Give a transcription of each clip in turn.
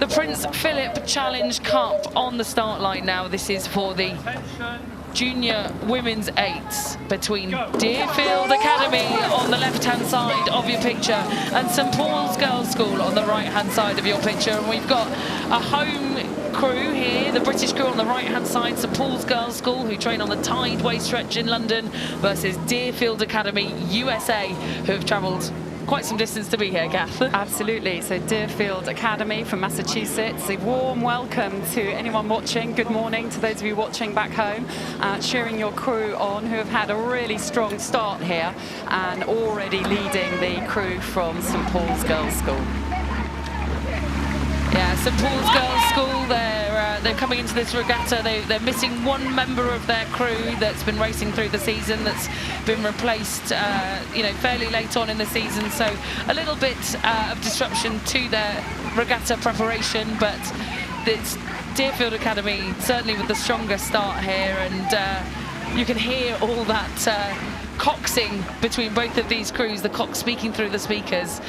the Prince Philip Challenge Cup on the start line now. This is for the junior women's eights between Deerfield Academy on the left-hand side of your picture and St Paul's Girls' School on the right-hand side of your picture. And we've got a home crew here, the British crew on the right-hand side, St Paul's Girls' School, who train on the Tideway stretch in London, versus Deerfield Academy, USA, who have travelled quite some distance to be here, Kath. Absolutely. So Deerfield Academy from Massachusetts. A warm welcome to anyone watching. Good morning to those of you watching back home. Cheering your crew on, who have had a really strong start here and already leading the crew from St Paul's Girls' School. Yeah, St Paul's Girls' School, they're coming into this regatta. They're missing one member of their crew that's been racing through the season, that's been replaced, fairly late on in the season. So a little bit of disruption to their regatta preparation, but it's Deerfield Academy certainly with the stronger start here, and you can hear all that coxing between both of these crews, the cox speaking through the speakers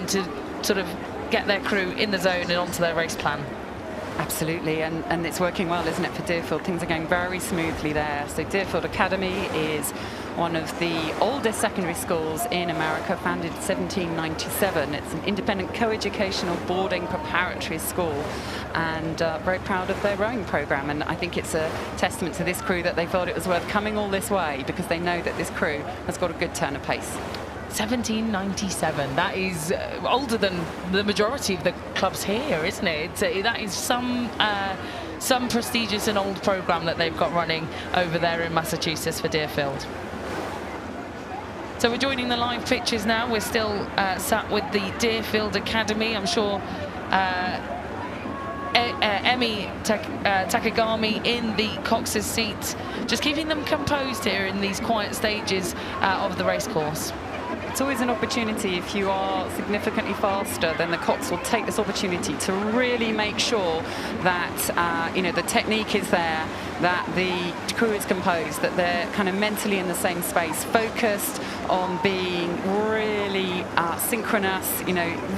to sort of get their crew in the zone and onto their race plan. Absolutely, and it's working well, isn't it, for Deerfield? Things are going very smoothly there. So Deerfield Academy is one of the oldest secondary schools in America, founded in 1797. It's an independent co-educational boarding preparatory school, and very proud of their rowing program. And I think it's a testament to this crew that they thought it was worth coming all this way, because they know that this crew has got a good turn of pace. 1797, that is older than the majority of the clubs here, isn't it? That is some prestigious and old program that they've got running over there in Massachusetts for Deerfield. So we're joining the live pictures now. We're still sat with the Deerfield Academy. I'm sure Emi Takagami in the Cox's seat, just keeping them composed here in these quiet stages of the race course. It's always an opportunity. If you are significantly faster, then the Cox will take this opportunity to really make sure that the technique is there, that the crew is composed, that they're kind of mentally in the same space, focused on being really synchronous,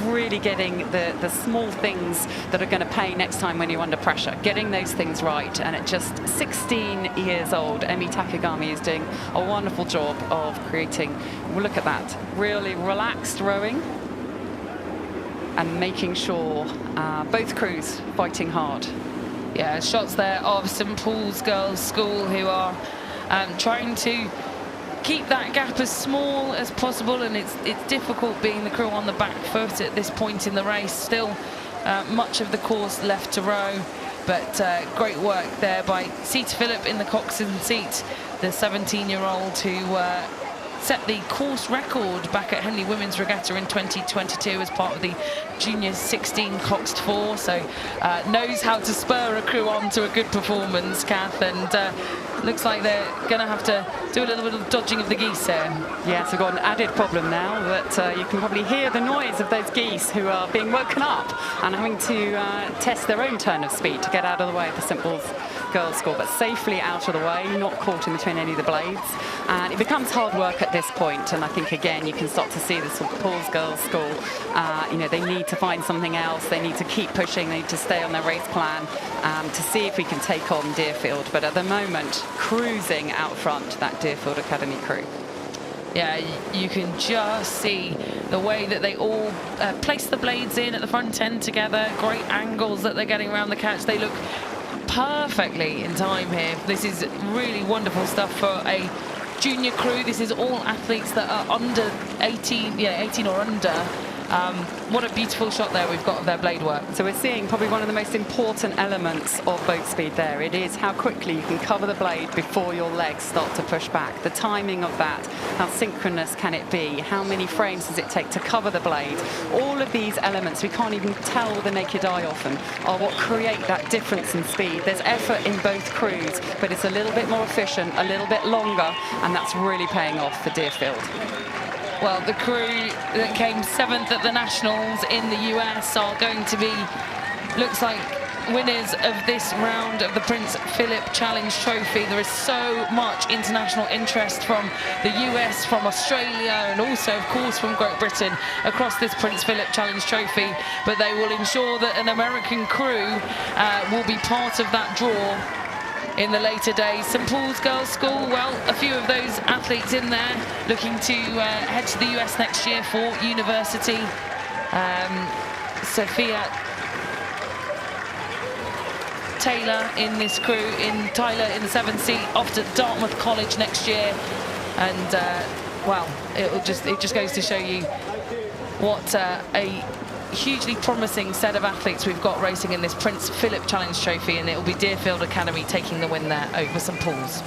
really getting the small things that are going to pay next time when you're under pressure, getting those things right. And at just 16 years old, Emi Takagami is doing a wonderful job of creating, well, look at that, really relaxed rowing and making sure both crews fighting hard. Yeah, shots there of St Paul's Girls' School, who are trying to keep that gap as small as possible, and it's difficult being the crew on the back foot at this point in the race. Still much of the course left to row, but great work there by Sita Phillip in the coxswain seat, the 17-year-old who set the course record back at Henley Women's Regatta in 2022 as part of the Junior 16 Coxed 4, so knows how to spur a crew on to a good performance, Kath, and looks like they're going to have to do a little bit of dodging of the geese here. Yes, we've got an added problem now that you can probably hear the noise of those geese who are being woken up and having to test their own turn of speed to get out of the way of the St Paul's Girls' School, but safely out of the way, not caught in between any of the blades. And it becomes hard work at this point, and I think again you can start to see the St Paul's Girls' School, they need to find something else, they need to keep pushing, they need to stay on their race plan to see if we can take on Deerfield. But at the moment, cruising out front, that Deerfield Academy crew. Yeah, you can just see the way that they all place the blades in at the front end together, great angles that they're getting around the catch. They look perfectly in time here. This is really wonderful stuff for a junior crew. This is all athletes that are under 18, 18 or under. What a beautiful shot there we've got of their blade work. So we're seeing probably one of the most important elements of boat speed there. It is how quickly you can cover the blade before your legs start to push back. The timing of that, how synchronous can it be? How many frames does it take to cover the blade? All of these elements, we can't even tell with the naked eye often, are what create that difference in speed. There's effort in both crews, but it's a little bit more efficient, a little bit longer, and that's really paying off for Deerfield. Well, the crew that came 7th at the Nationals in the US are going to be, looks like, winners of this round of the Prince Philip Challenge Trophy. There is so much international interest from the US, from Australia, and also, of course, from Great Britain across this Prince Philip Challenge Trophy. But they will ensure that an American crew will be part of that draw in the later days. St Paul's Girls' School, well, a few of those athletes in there looking to head to the US next year for university. Sophia Taylor in this crew, Tyler in the 7th seat, off to Dartmouth College next year. And well, it just goes to show you what a hugely promising set of athletes we've got racing in this Prince Philip Challenge Trophy, and it will be Deerfield Academy taking the win there over St Paul's.